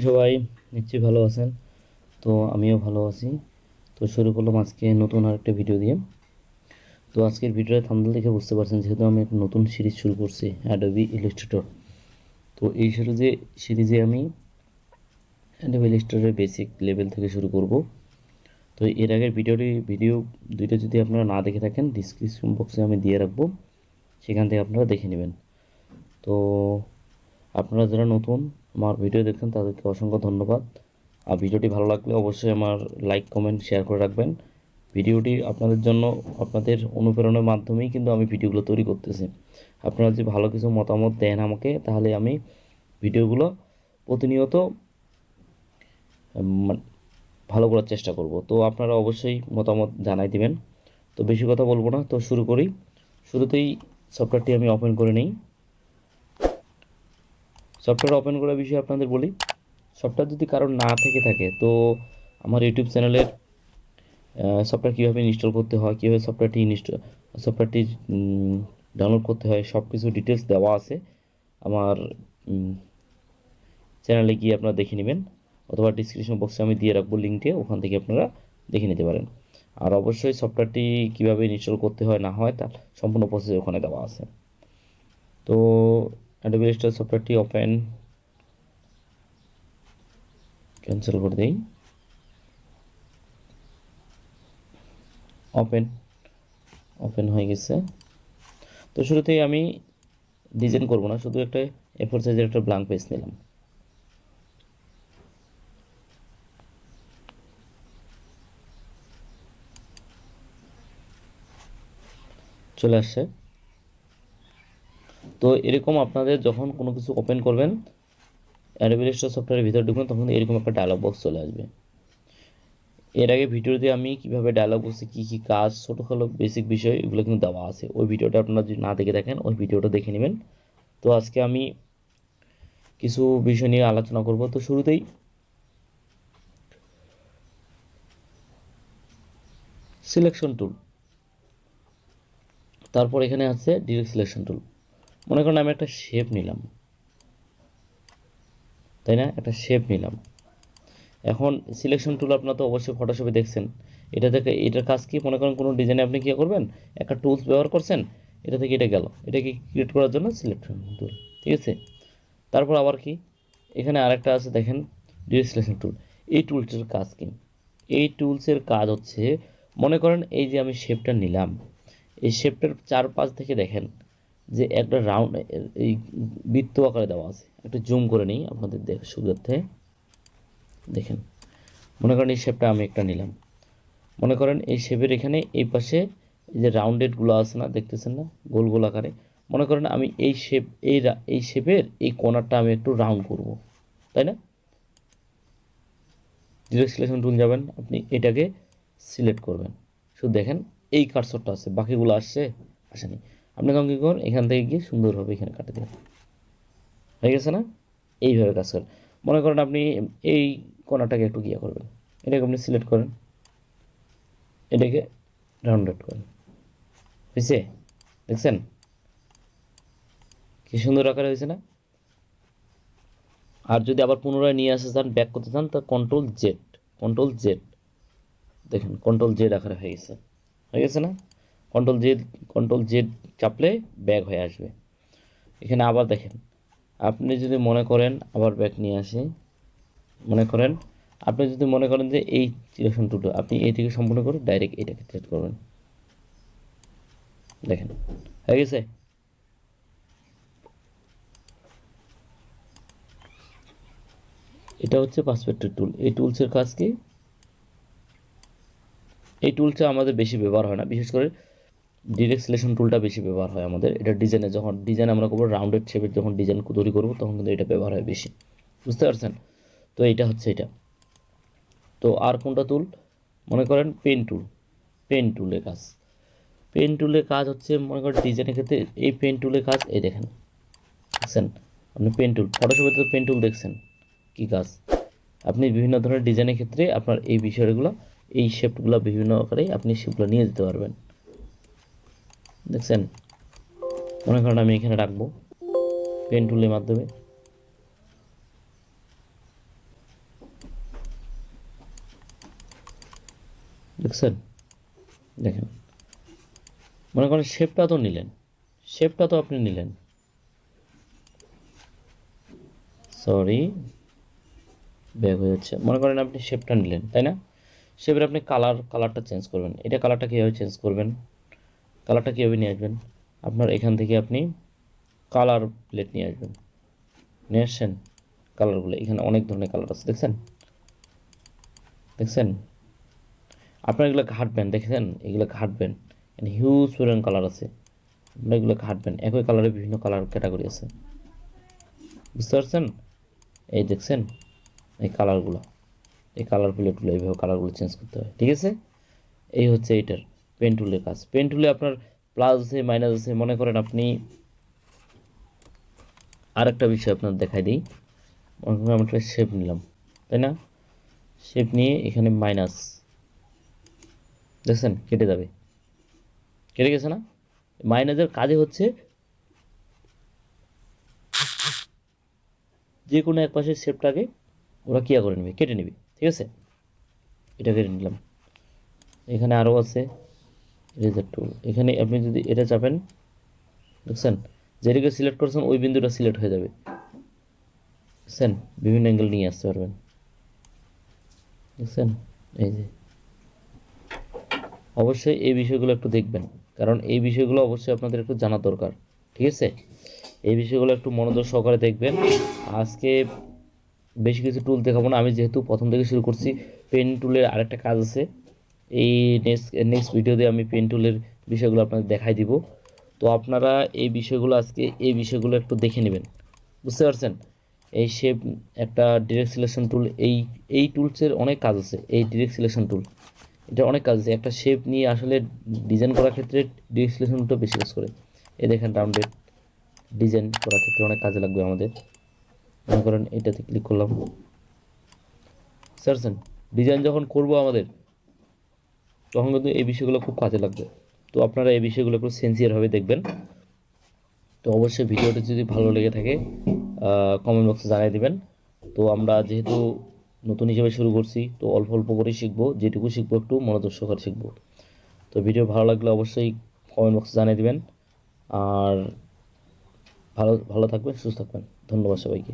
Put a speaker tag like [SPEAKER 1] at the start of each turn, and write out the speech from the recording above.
[SPEAKER 1] সবাই নিশ্চয়ই ভালো আছেন। তো আমিও ভালো আছি। তো শুরু করলাম আজকে নতুন আরেকটা ভিডিও দিয়ে। তো আজকের ভিডিওটা থাম্বনেল দেখে বুঝতে পারছেন, যেহেতু আমি একটা নতুন সিরিজ শুরু করছি অ্যাডোবি ইলাস্ট্রেটর। তো এই সিরিজে আমি অ্যাডোবি ইলাস্ট্রেটরের বেসিক লেভেল থেকে শুরু করব। তো এর আগের ভিডিও দুইটা যদি আপনারা না দেখে থাকেন, ডিসক্রিপশন বক্সে আমি দিয়ে রাখবো, সেখান থেকে আপনারা দেখে নেবেন। তো আপনারা যারা নতুন আমার ভিডিও দেখছেন তাদেরকে অসংখ্য ধন্যবাদ। আর ভিডিওটি ভালো লাগলে অবশ্যই আমার লাইক কমেন্ট শেয়ার করে রাখবেন। ভিডিওটি আপনাদের জন্য, আপনাদের অনুপ্রেরণার মাধ্যমেই কিন্তু আমি ভিডিওগুলো তৈরি করতেছি। আপনারা যদি ভালো কিছু মতামত দেন আমাকে, তাহলে আমি ভিডিওগুলো প্রতিনিয়ত ভালো করার চেষ্টা করব। তো আপনারা অবশ্যই মতামত জানাই দিবেন। তো বেশি কথা বলবো না, তো শুরু করি। শুরুতেই সফটওয়্যারটি আমি ওপেন করে নিই। সফটওয়্যার ওপেন করার বিষয়ে আপনাদের বলি, সফটওয়্যার যদি কারো না থেকে থাকে, তো আমার ইউটিউব চ্যানেলের সফটওয়্যার কীভাবে ইনস্টল করতে হয়, কীভাবে সফটওয়্যারটি ডাউনলোড করতে হয়, সব কিছু ডিটেলস দেওয়া আছে আমার চ্যানেলে গিয়ে আপনারা দেখে নেবেন, অথবা ডিসক্রিপশন বক্সে আমি দিয়ে রাখবো লিঙ্কটি, ওখান থেকে আপনারা দেখে নিতে পারেন। আর অবশ্যই সফটওয়্যারটি কীভাবে ইনস্টল করতে হয় না হয় তার সম্পূর্ণ প্রসেস ওখানে দেওয়া আছে। তো অ্যাডোবি ইলাস্ট্রেটর সফটওয়্যারটি ক্যান্সেল করে দিই। ওপেন হয়ে গেছে। তো শুরুতেই আমি ডিজাইন করব না, শুধু একটা এ4 সাইজের একটা ব্ল্যাঙ্ক পেজ নিলাম। চলে আসছে। তো এরকম আপনাদের যখন কোনো কিছু ওপেন করবেন, অ্যাডোবি ইলাস্ট্রেটর সফটওয়্যারের ভিতরে ঢুকবেন, তখন এরকম একটা ডায়লগ বক্স চলে আসবে। এর আগে ভিডিওতে আমি কিভাবে ডায়লগ বক্সে কী কী কাজ, ছোটোখাটো বেসিক বিষয়, এগুলো কিন্তু দেওয়া আছে। ওই ভিডিওটা আপনারা যদি না দেখে থাকেন, ওই ভিডিওটা দেখে নেবেন। তো আজকে আমি কিছু বিষয় নিয়ে আলোচনা করব। তো শুরুতেই সিলেকশন টুল, তারপর এখানে আছে ডিরেক্ট সিলেকশন টুল। মনে করেন আমি একটা শেপ নিলাম, তাই না? একটা শেপ নিলাম। এখন সিলেকশন টুল আপনারা তো অবশ্যই ফটোশপে দেখছেন। এটা থেকে এটার কাজ কি, মনে করেন কোনো ডিজাইনে আপনি কী করবেন, একটা টুলস ব্যবহার করছেন, এটা থেকে এটা গেল, এটাকে ক্রিয়েট করার জন্য সিলেকশন টুল, ঠিক আছে। তারপর আবার কি, এখানে আরেকটা আছে দেখেন, ডিরেক্ট সিলেকশন টুল। এই টুলসের কাজ কি? এই টুলসের কাজ হচ্ছে, মনে করেন এই যে আমি শেপটা নিলাম, এই শেপটার চারপাশ থেকে দেখেন যে একটা রাউন্ড, এই বৃত্ত আকারে দেওয়া আছে। একটু জুম করে নিই আপনাদের সুবিধার্থে। দেখেন, মনে করেন এই শেপটা আমি একটা নিলাম, মনে করেন এই শেপের এখানে এই পাশে এই যে রাউন্ডেডগুলো আছে না, দেখতেছেন না, গোল গোল আকারে। মনে করেন আমি এই শেপের এই কর্নারটা আমি একটু রাউন্ড করব, তাই না? ডিরেক্ট সিলেকশন টুল যাবেন, আপনি এটাকে সিলেক্ট করবেন। শুধু দেখেন এই কার্সরটা আছে, বাকিগুলো আসেনি। আপনি তখন কী করুন, এখান থেকে গিয়ে সুন্দরভাবে এখানে কাটে দেবেন, হয়ে গেছে না? এইভাবে কাজ করেন। মনে করেন আপনি এই কর্নারটাকে একটু গিয়ে করবেন, এটাকে আপনি সিলেক্ট করেন, এটাকে রাউন্ডেড করেন, হয়েছে? দেখছেন কি সুন্দর আকারে হয়েছে না? আর যদি আবার পুনরায় নিয়ে আসতে চান, ব্যাক করতে চান, তা কন্ট্রোল জেড, দেখেন কন্ট্রোল জেড আকারে হয়ে গেছে না? কন্ট্রোল জেড চাপলে ব্যাক হয়ে আসবে। এখানে আবার দেখেন, আপনি যদি মনে করেন, আবার ব্যাক নিয়ে আসি, আপনি যদি মনে করেন যে এই সিলেকশন টুলটা আপনি এইটিকে সম্পূর্ণ করে ডাইরেক্ট এটাকে সিলেক্ট করবেন, দেখেন হয়ে গেছে। এটা হচ্ছে পার্সপেক্টিভ টুল। এই টুলসের কাজ কি? এই টুলসটা আমাদের বেশি ব্যবহার হয় না, বিশেষ করে ডিরেক্ট সিলেকশন টুলটা বেশি ব্যবহার হয় আমাদের। এটা যখন ডিজাইন আমরা করবো, রাউন্ডেড শেপের যখন ডিজাইন তৈরি করবো, তখন কিন্তু এটা ব্যবহার হয় বেশি, বুঝতে পারছেন? তো এটা হচ্ছে এটা। তো আর কোনটা টুল? মনে করেন পেন টুলের কাজ। পেন টুলের কাজ হচ্ছে, মনে করেন ডিজাইনের ক্ষেত্রে এই পেন টুলের কাজ, এই দেখেন, দেখছেন? আপনি পেন টুল, ফটোশপে তো পেন টুল দেখছেন কী কাজ। আপনি বিভিন্ন ধরনের ডিজাইনের ক্ষেত্রে আপনার এই বিষয়গুলো, এই শেপগুলো বিভিন্ন আকারে আপনি শেপগুলো নিয়ে যেতে পারবেন, দেখছেন? মনে করেন আমি এখানে রাখবো পেন টুলের মাধ্যমে, দেখছেন? দেখেন, মনে করেন শেপটা তো নিলেন, শেপটা তো আপনি নিলেন, সরি ব্যাক হয়ে যাচ্ছে। মনে করেন আপনি শেপটা নিলেন, তাই না? শেপের আপনি কালারটা চেঞ্জ করবেন। এটা কালারটা কীভাবে চেঞ্জ করবেন, কালারটা কীভাবে নিয়ে আসবেন? আপনার এখান থেকে আপনি কালার প্লেট নিয়ে আসবেন, নিয়ে আসছেন কালারগুলো, এখানে অনেক ধরনের কালার আছে, দেখছেন? দেখছেন? আপনারা এগুলো ঘাঁটবেন, দেখেছেন? এগুলো ঘাঁটবেন, হিউজ পরিমাণ কালার আছে, আপনারা এগুলো ঘাঁটবেন। একই কালারের বিভিন্ন কালার ক্যাটাগরি আছে, বুঝতে পারছেন? এই দেখছেন এই কালারগুলো, এই কালার প্লেটগুলো এইভাবে কালারগুলো চেঞ্জ করতে হয়, ঠিক আছে? এই হচ্ছে এইটার পেন টুলের কাজ। পেন টুলে আপনার প্লাস আছে, মাইনাস আছে। মনে করেন আপনি আরেকটা বিষয় আপনার দেখাই দিই। মনে করেন আমরা একটা শেপ নিলাম, তাই না? শেপ নিয়ে এখানে মাইনাস, দেখছেন কেটে যাবে, কেটে গেছে না? মাইনাসের কাজে হচ্ছে যে কোনো এক পাশের শেপটাকে ওরা কিয়া করে নেবে, কেটে নেবে, ঠিক আছে? এটা কেটে নিলাম। এখানে আরও আছে রেজার টুল, এখানে আপনি যদি এটা চাপেন, দেখছেন? যেটাকে সিলেক্ট করছেন ওই বিন্দুটা সিলেক্ট হয়ে যাবে, দেখছেন? বিভিন্ন অ্যাঙ্গেল নিয়ে আসতে পারবেন, দেখছেন? এই যে, অবশ্যই এই বিষয়গুলো একটু দেখবেন, কারণ এই বিষয়গুলো অবশ্যই আপনাদের একটু জানা দরকার, ঠিক আছে? এই বিষয়গুলো একটু মনোযোগ সহকারে দেখবেন। আজকে বেশি কিছু টুল দেখাবো না, আমি যেহেতু প্রথম থেকে শুরু করছি। পেন টুলের আরেকটা কাজ আছে, এই নেক্সট ভিডিওতে আমি পেন টুলের বিষয়গুলো আপনাদের দেখাই দিব। তো আপনারা এই বিষয়গুলো আজকে এই বিষয়গুলো একটু দেখে নেবেন, বুঝতে পারছেন? এই শেপ একটা ডিরেক্ট সিলেকশন টুল, এই টুলসের অনেক কাজ আছে। এই ডিরেক্ট সিলেকশন টুল, এটা অনেক কাজ আছে। একটা শেপ নিয়ে আসলে ডিজাইন করার ক্ষেত্রে ডিরেক্ট সিলেকশন টুলটা বেশি কাজ করে। এই দেখেন রাউন্ডেড ডিজাইন করার ক্ষেত্রে অনেক কাজে লাগবে আমাদের। মনে করেন এটাতে ক্লিক করলাম, সার্চেন ডিজাইন যখন করব আমাদের, তখন কিন্তু এই বিষয়গুলো খুব কাজে লাগবে। তো আপনারা এই বিষয়গুলো একটু সিনসিয়ারভাবে দেখবেন। তো অবশ্যই ভিডিওটি যদি ভালো লেগে থাকে কমেন্ট বক্সে জানিয়ে দিবেন। তো আমরা যেহেতু নতুন হিসেবে শুরু করছি, তো অল্প অল্প করেই শিখবো, যেটুকু শিখবো একটু মনোযোগ সহকারে শিখবো। তো ভিডিও ভালো লাগলে অবশ্যই কমেন্ট বক্সে জানিয়ে দিবেন। আর ভালো ভালো থাকবেন, সুস্থ থাকবেন। ধন্যবাদ সবাইকে।